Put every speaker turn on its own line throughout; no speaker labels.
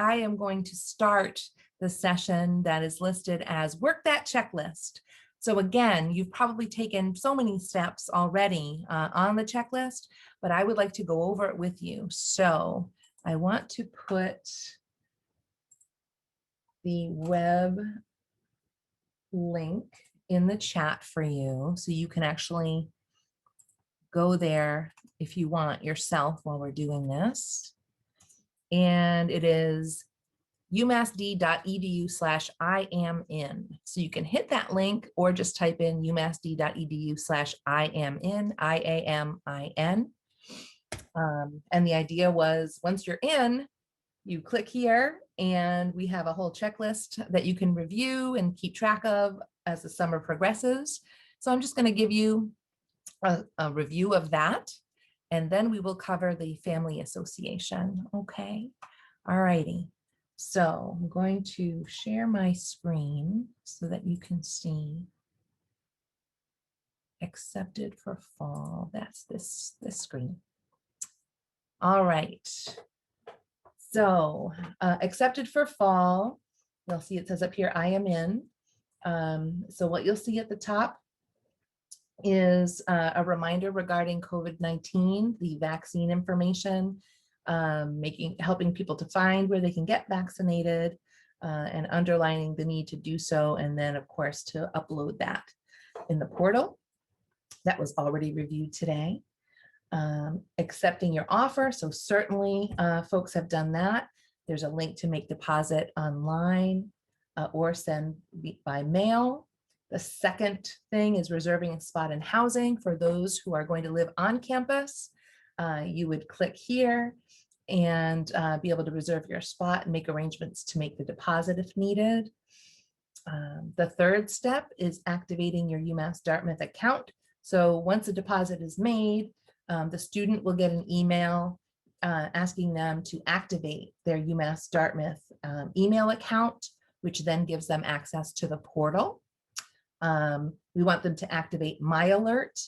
I am going to start the session that is listed as Work That Checklist. So again, you've probably taken so many steps already on the checklist, but I would like to go over it with you. So I want to put the web link in the chat for you so you can actually go there if you want yourself while we're doing this. And it is umassd.edu/iamin. So you can hit that link or just type in umassd.edu/iamin, IAMIN. And the idea was once you're in, you click here and we have a whole checklist that you can review and keep track of as the summer progresses. So I'm just going to give you a review of that, and then we will cover the family association. Okay. All righty. So I'm going to share my screen so that you can see accepted for fall. That's this screen. All right. So accepted for fall, you'll see it says up here, I am in. So what you'll see at the top is a reminder regarding COVID-19, the vaccine information, helping people to find where they can get vaccinated, and underlining the need to do so, and then of course to upload that in the portal. That was already reviewed today. Accepting your offer, so certainly folks have done that. There's a link to make deposit online or send by mail. The second thing is reserving a spot in housing for those who are going to live on campus. You would click here and be able to reserve your spot and make arrangements to make the deposit if needed. The third step is activating your UMass Dartmouth account. So once a deposit is made, the student will get an email asking them to activate their UMass Dartmouth email account, which then gives them access to the portal. We want them to activate My Alert.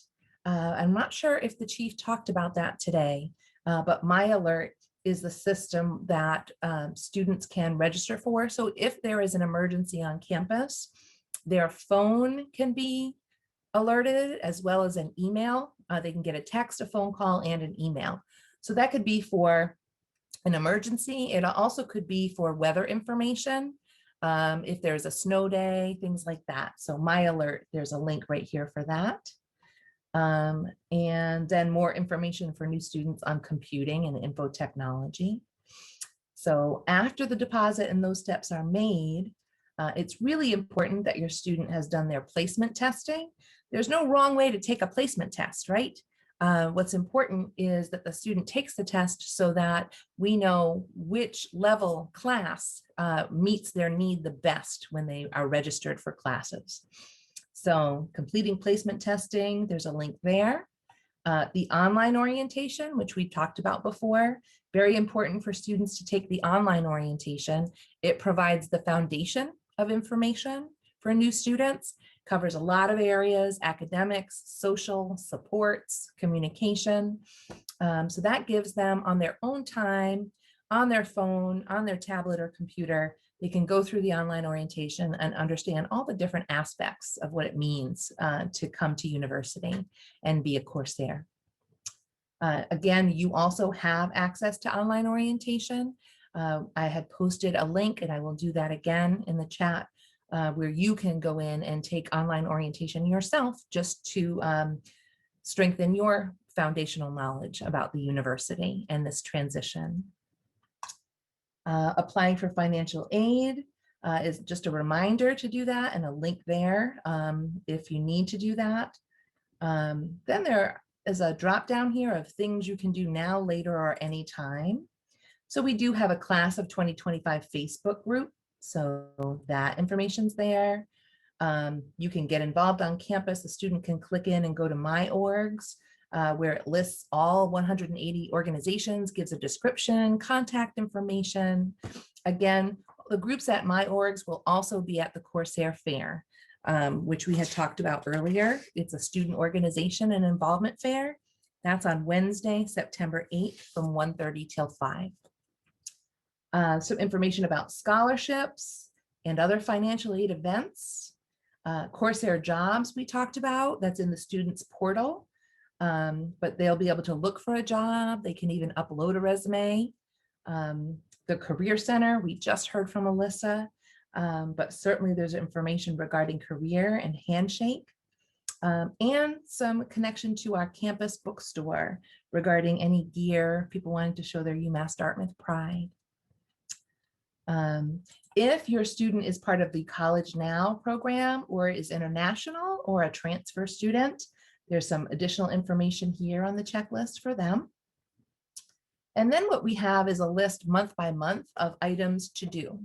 I'm not sure if the chief talked about that today, but My Alert is the system that students can register for. So if there is an emergency on campus, their phone can be alerted as well as an email. They can get a text, a phone call, and an email. So that could be for an emergency. It also could be for weather information. If there's a snow day, things like that. So My Alert, there's a link right here for that. And then more information for new students on computing and info technology. So after the deposit and those steps are made, it's really important that your student has done their placement testing. There's no wrong way to take a placement test, right? What's important is that the student takes the test so that we know which level class meets their need the best when they are registered for classes. So completing placement testing, there's a link there. The online orientation, which we talked about before, very important for students to take the online orientation. It provides the foundation of information for new students, covers a lot of areas: academics, social, supports, communication. So that gives them on their own time, on their phone, on their tablet or computer, they can go through the online orientation and understand all the different aspects of what it means to come to university and be a Corsair. Again, you also have access to online orientation. I had posted a link, and I will do that again in the chat, where you can go in and take online orientation yourself just to strengthen your foundational knowledge about the university and this transition. Applying for financial aid is just a reminder to do that, and a link there if you need to do that. Then there is a drop down here of things you can do now, later, or anytime. So we do have a class of 2025 Facebook group, so that information's there. You can get involved on campus. The student can click in and go to My Orgs, where it lists all 180 organizations, gives a description, contact information. Again, the groups at My Orgs will also be at the Corsair Fair, which we had talked about earlier. It's a student organization and involvement fair. That's on Wednesday, September 8th from 1:30 till 5. Some information about scholarships and other financial aid events. Coursera jobs we talked about, that's in the students portal, but they'll be able to look for a job. They can even upload a resume. The Career Center, we just heard from Alyssa, but certainly there's information regarding career and Handshake, and some connection to our campus bookstore regarding any gear, people wanting to show their UMass Dartmouth pride. If your student is part of the College Now program or is international or a transfer student, there's some additional information here on the checklist for them. And then what we have is a list month by month of items to do.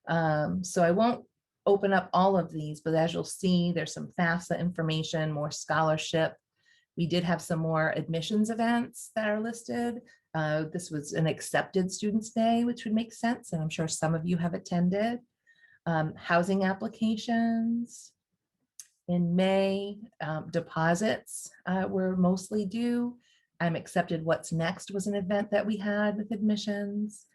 So I won't open up all of these, but as you'll see, there's some FAFSA information, more scholarship. We did have some more admissions events that are listed. This was an accepted students day, which would make sense, and I'm sure some of you have attended. Housing applications. In May, deposits were mostly due. I'm Accepted What's Next was an event that we had with admissions.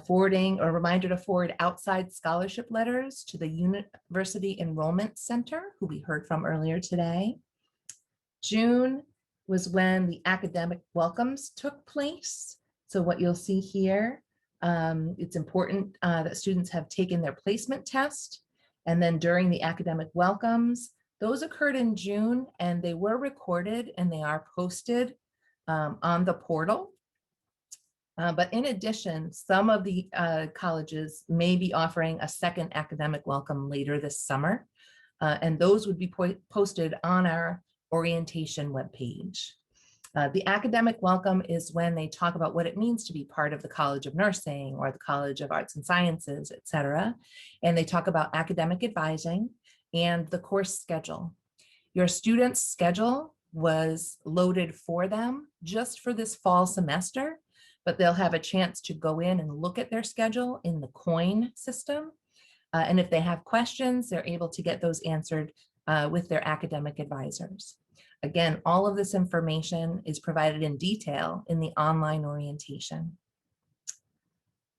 Forwarding or reminder to forward outside scholarship letters to the University Enrollment Center, who we heard from earlier today. June was when the academic welcomes took place. So what you'll see here, it's important that students have taken their placement test, and then during the academic welcomes, those occurred in June and they were recorded and they are posted on the portal. But in addition, some of the colleges may be offering a second academic welcome later this summer, and those would be posted on our orientation webpage. The academic welcome is when they talk about what it means to be part of the College of Nursing or the College of Arts and Sciences, et cetera. And they talk about academic advising and the course schedule. Your student's schedule was loaded for them just for this fall semester, but they'll have a chance to go in and look at their schedule in the COIN system. And if they have questions, they're able to get those answered with their academic advisors. Again, all of this information is provided in detail in the online orientation.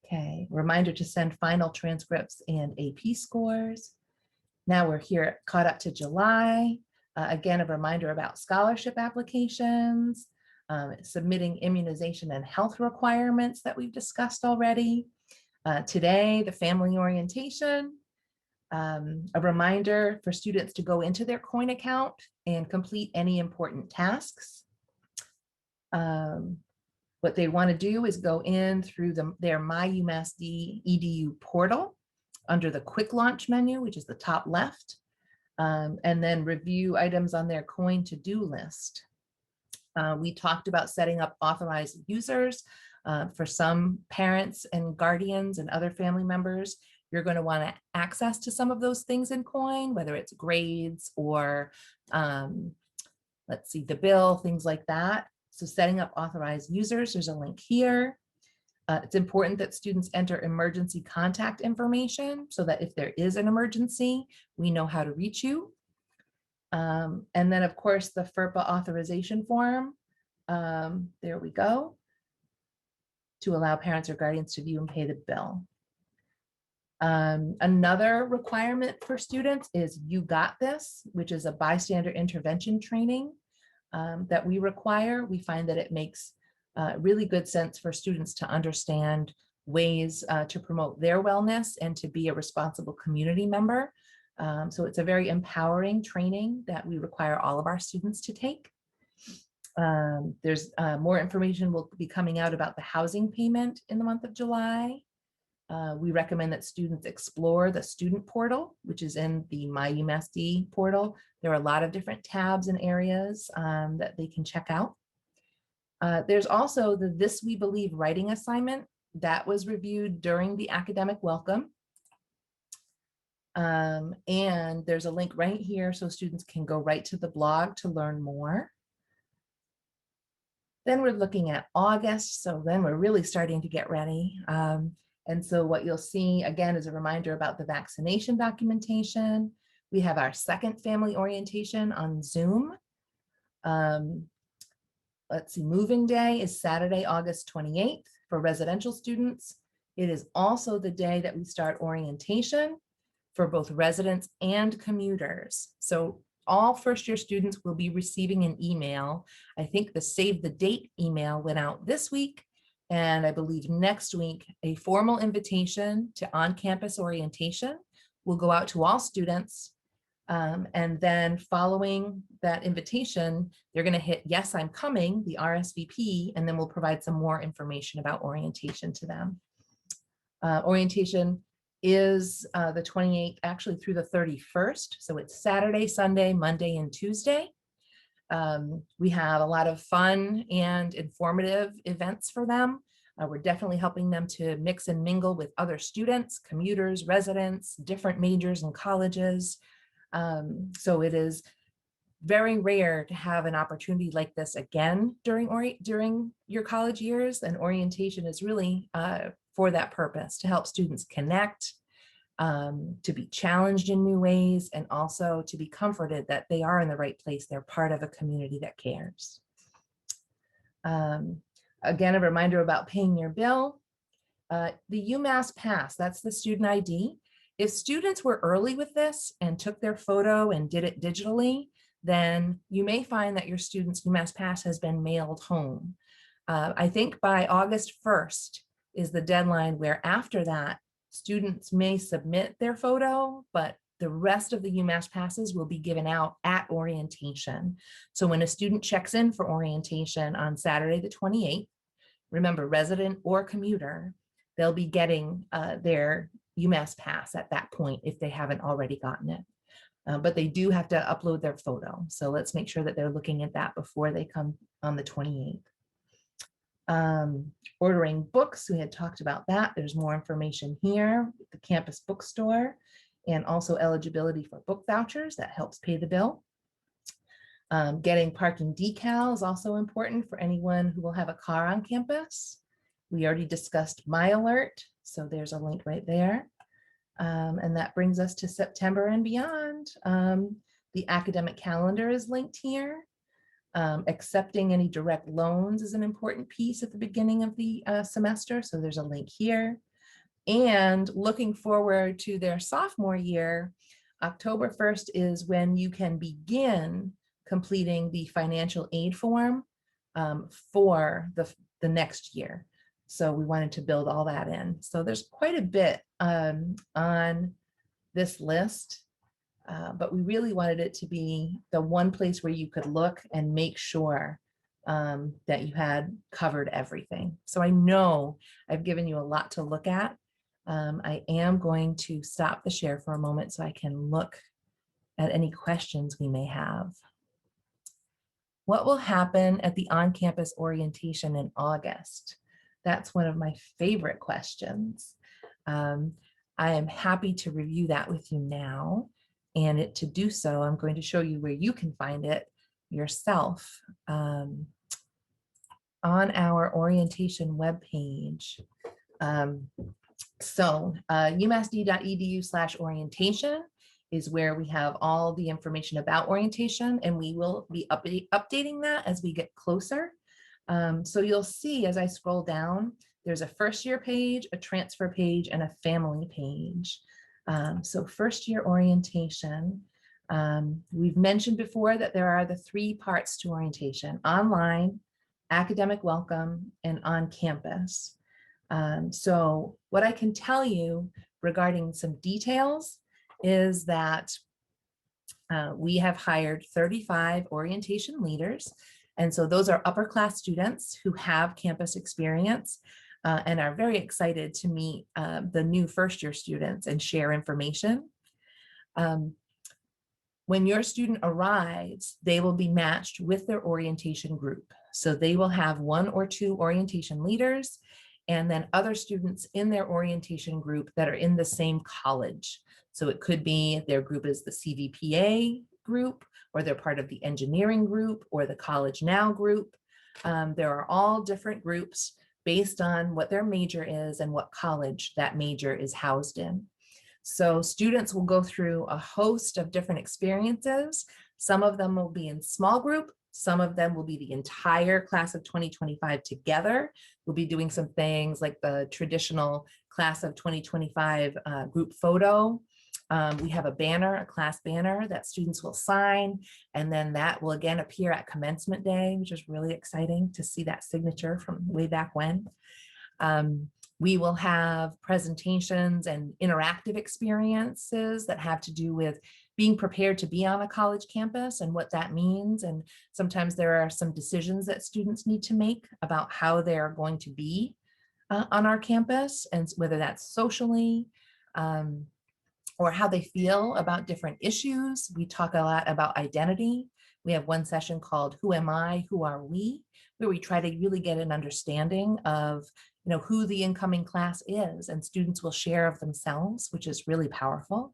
Okay, reminder to send final transcripts and AP scores. Now we're here caught up to July. Again, a reminder about scholarship applications, submitting immunization and health requirements that we've discussed already. Today, the family orientation, a reminder for students to go into their COIN account and complete any important tasks. What they want to do is go in through their umassd.edu portal under the quick launch menu, which is the top left, and then review items on their COIN to-do list. We talked about setting up authorized users for some parents and guardians and other family members. You're going to want access to some of those things in COIN, whether it's grades or let's see, the bill, things like that. So setting up authorized users, there's a link here. It's important that students enter emergency contact information so that if there is an emergency, we know how to reach you. And then of course, the FERPA authorization form, there we go, to allow parents or guardians to view and pay the bill. Another requirement for students is You Got This, which is a bystander intervention training that we require. We find that it makes really good sense for students to understand ways to promote their wellness and to be a responsible community member. So it's a very empowering training that we require all of our students to take. There's more information will be coming out about the housing payment in the month of July. We recommend that students explore the student portal, which is in the My UMassD portal. There are a lot of different tabs and areas that they can check out. There's also the This We Believe writing assignment that was reviewed during the academic welcome. And there's a link right here so students can go right to the blog to learn more. Then we're looking at August, so then we're really starting to get ready. And so what you'll see again is a reminder about the vaccination documentation. We have our second family orientation on Zoom. Let's see, move-in day is Saturday, August 28th for residential students. It is also the day that we start orientation for both residents and commuters. So all first-year students will be receiving an email. I think the save the date email went out this week, and I believe next week, a formal invitation to on-campus orientation will go out to all students. And then following that invitation, they're going to hit yes, I'm coming, the RSVP, and then we'll provide some more information about orientation to them. Orientation is the 28th, actually through the 31st. So it's Saturday, Sunday, Monday, and Tuesday. We have a lot of fun and informative events for them. We're definitely helping them to mix and mingle with other students, commuters, residents, different majors and colleges. So it is very rare to have an opportunity like this again during your college years, and orientation is really for that purpose, to help students connect, to be challenged in new ways, and also to be comforted that they are in the right place. They're part of a community that cares. Again, a reminder about paying your bill. The UMass Pass, that's the student ID. If students were early with this and took their photo and did it digitally, then you may find that your student's UMass Pass has been mailed home. I think by August 1st is the deadline, where after that, students may submit their photo, but the rest of the UMass passes will be given out at orientation. So when a student checks in for orientation on Saturday the 28th, remember, resident or commuter, they'll be getting their UMass pass at that point if they haven't already gotten it. But they do have to upload their photo. So let's make sure that they're looking at that before they come on the 28th. Ordering books, we had talked about that. There's more information here at the campus bookstore, and also eligibility for book vouchers that helps pay the bill. Getting parking decals, also important for anyone who will have a car on campus. We already discussed My Alert, so there's a link right there. And that brings us to September and beyond. The academic calendar is linked here. Accepting any direct loans is an important piece at the beginning of the semester, so there's a link here. And looking forward to their sophomore year, October 1st is when you can begin completing the financial aid form for the next year. So we wanted to build all that in. So there's quite a bit on this list, but we really wanted it to be the one place where you could look and make sure that you had covered everything. So I know I've given you a lot to look at. I am going to stop the share for a moment so I can look at any questions we may have. What will happen at the on-campus orientation in August? That's one of my favorite questions. I am happy to review that with you now. And to do so, I'm going to show you where you can find it yourself on our orientation webpage. umassd.edu/orientation is where we have all the information about orientation, and we will be updating that as we get closer. So you'll see as I scroll down, there's a first year page, a transfer page, and a family page. So first year orientation, we've mentioned before that there are the 3 parts to orientation: online, academic welcome, and on campus. So what I can tell you regarding some details is that we have hired 35 orientation leaders. And so those are upper class students who have campus experience and are very excited to meet the new first year students and share information. When your student arrives, they will be matched with their orientation group. So they will have 1 or 2 orientation leaders, and then other students in their orientation group that are in the same college. So it could be their group is the CVPA group, or they're part of the engineering group, or the College Now group. There are all different groups based on what their major is and what college that major is housed in. So students will go through a host of different experiences. Some of them will be in small group. Some of them will be the entire class of 2025 together. We'll be doing some things like the traditional class of 2025 group photo. We have a banner, a class banner that students will sign, and then that will again appear at commencement day, which is really exciting to see that signature from way back when. We will have presentations and interactive experiences that have to do with being prepared to be on a college campus and what that means. And sometimes there are some decisions that students need to make about how they're going to be on our campus, and whether that's socially, or how they feel about different issues. We talk a lot about identity. We have one session called Who Am I, Who Are We, where we try to really get an understanding of who the incoming class is, and students will share of themselves, which is really powerful.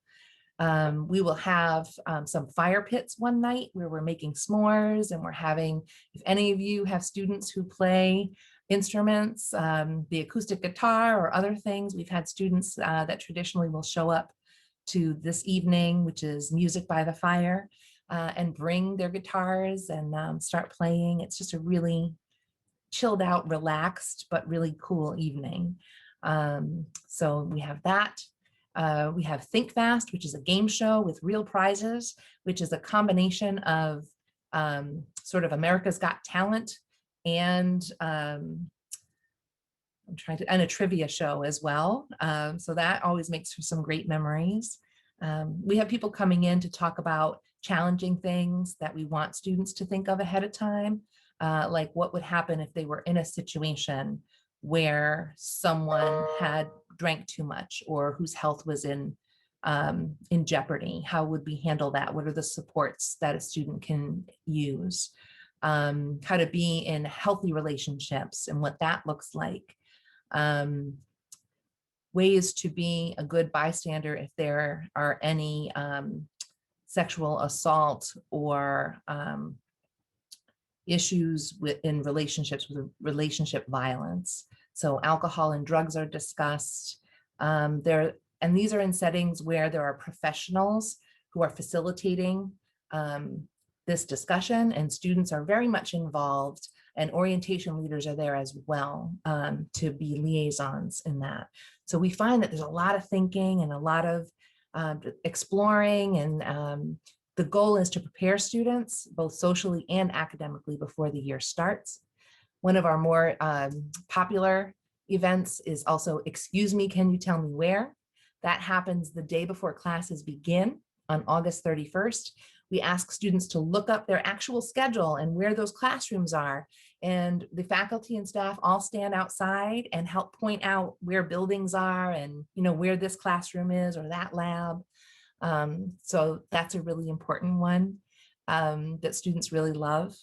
We will have some fire pits one night where we're making s'mores, and we're having, if any of you have students who play instruments, the acoustic guitar or other things, we've had students that traditionally will show up to this evening, which is music by the fire, and bring their guitars and start playing. It's just a really chilled out, relaxed, but really cool evening. So we have that. We have Think Fast, which is a game show with real prizes, which is a combination of sort of America's Got Talent and and a trivia show as well. So that always makes for some great memories. We have people coming in to talk about challenging things that we want students to think of ahead of time, like what would happen if they were in a situation where someone had drank too much or whose health was in jeopardy. How would we handle that? What are the supports that a student can use? How to be in healthy relationships and what that looks like. Ways to be a good bystander if there are any sexual assault or issues in relationships with relationship violence. So alcohol and drugs are discussed. And these are in settings where there are professionals who are facilitating this discussion, and students are very much involved, and orientation leaders are there as well to be liaisons in that. So we find that there's a lot of thinking and a lot of exploring, and the goal is to prepare students both socially and academically before the year starts. One of our more popular events is also Excuse Me, Can You Tell Me Where? That happens the day before classes begin on August 31st. We ask students to look up their actual schedule and where those classrooms are. And the faculty and staff all stand outside and help point out where buildings are and where this classroom is or that lab. So that's a really important one that students really love.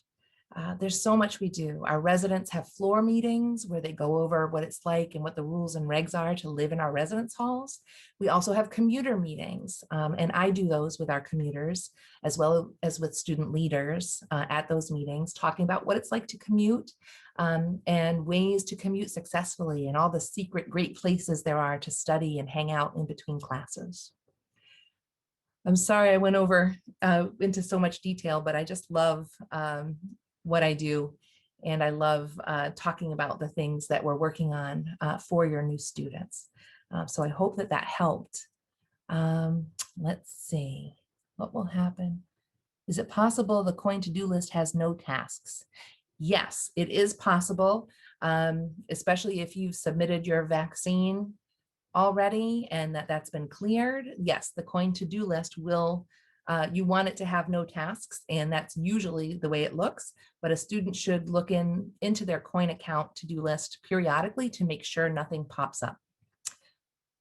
There's so much we do. Our residents have floor meetings where they go over what it's like and what the rules and regs are to live in our residence halls. We also have commuter meetings, and I do those with our commuters as well as with student leaders at those meetings, talking about what it's like to commute and ways to commute successfully and all the secret great places there are to study and hang out in between classes. I'm sorry I went over into so much detail, but I just love what I do. And I love talking about the things that we're working on for your new students. So I hope that that helped. Let's see, what will happen? Is it possible the coin to-do list has no tasks? Yes, it is possible, especially if you've submitted your vaccine already and that's been cleared. Yes, the coin to-do list will, you want it to have no tasks, and that's usually the way it looks, but a student should look into their coin account to-do list periodically to make sure nothing pops up.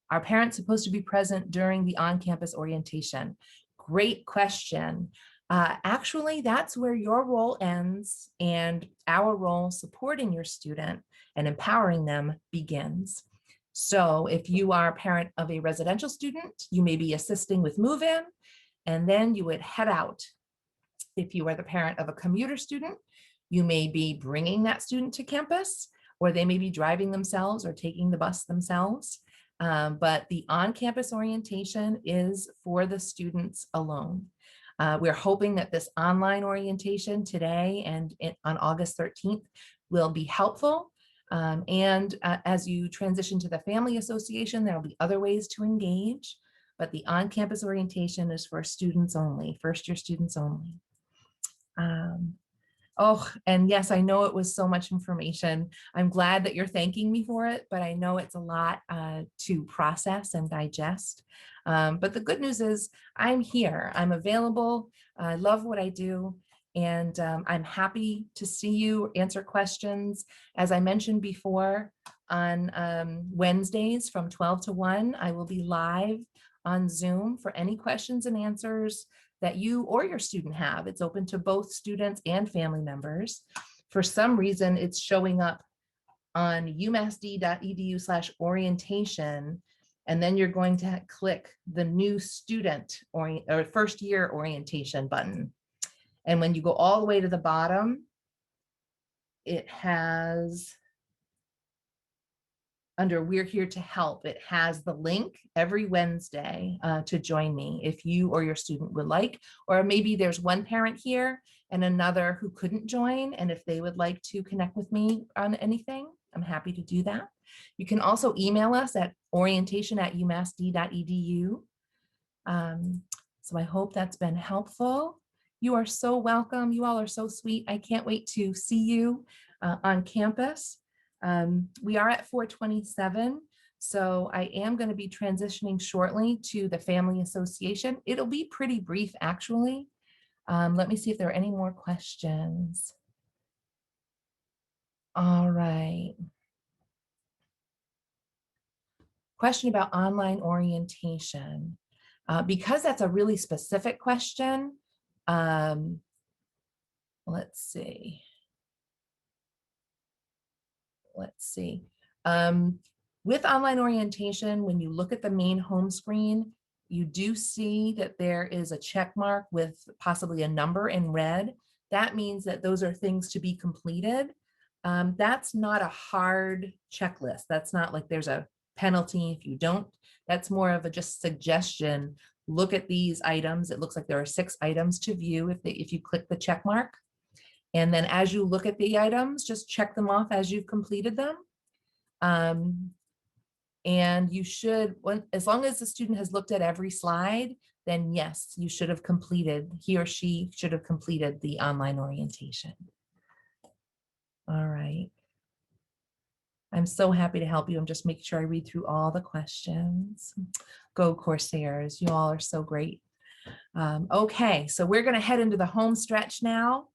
Are parents supposed to be present during the on-campus orientation? Great question. Actually, that's where your role ends and our role supporting your student and empowering them begins. So if you are a parent of a residential student, you may be assisting with move-in, and then you would head out. If you are the parent of a commuter student, you may be bringing that student to campus, or they may be driving themselves or taking the bus themselves. But the on-campus orientation is for the students alone. We're hoping that this online orientation today and on August 13th will be helpful. As you transition to the Family Association, there'll be other ways to engage, but the on-campus orientation is for students only, first-year students only. Oh, and yes, I know it was so much information. I'm glad that you're thanking me for it, but I know it's a lot to process and digest. But the good news is I'm here, I'm available, I love what I do, and I'm happy to see you, answer questions. As I mentioned before, on Wednesdays from 12 to 1, I will be live on Zoom for any questions and answers that you or your student have. It's open to both students and family members. For some reason, it's showing up on umassd.edu/orientation, and then you're going to click the new student or first year orientation button. And when you go all the way to the bottom, it has, under We're Here to Help, it has the link every Wednesday to join me if you or your student would like, or maybe there's one parent here and another who couldn't join, and if they would like to connect with me on anything, I'm happy to do that. You can also email us at orientation@umassd.edu. So I hope that's been helpful. You are so welcome. You all are so sweet. I can't wait to see you on campus. We are at 427, so I am going to be transitioning shortly to the Family Association. It'll be pretty brief, actually. Let me see if there are any more questions. All right. Question about online orientation. Because that's a really specific question, let's see. With online orientation, when you look at the main home screen, you do see that there is a check mark with possibly a number in red. That means that those are things to be completed. That's not a hard checklist. That's not like there's a penalty if you don't. That's more of a just suggestion. Look at these items. It looks like there are 6 items to view if you click the check mark. And then as you look at the items, just check them off as you've completed them. And you should, as long as the student has looked at every slide, then yes, you should have completed, he or she should have completed the online orientation. All right. I'm so happy to help you. I'm just making sure I read through all the questions. Go Corsairs, you all are so great. Okay, so we're going to head into the home stretch now.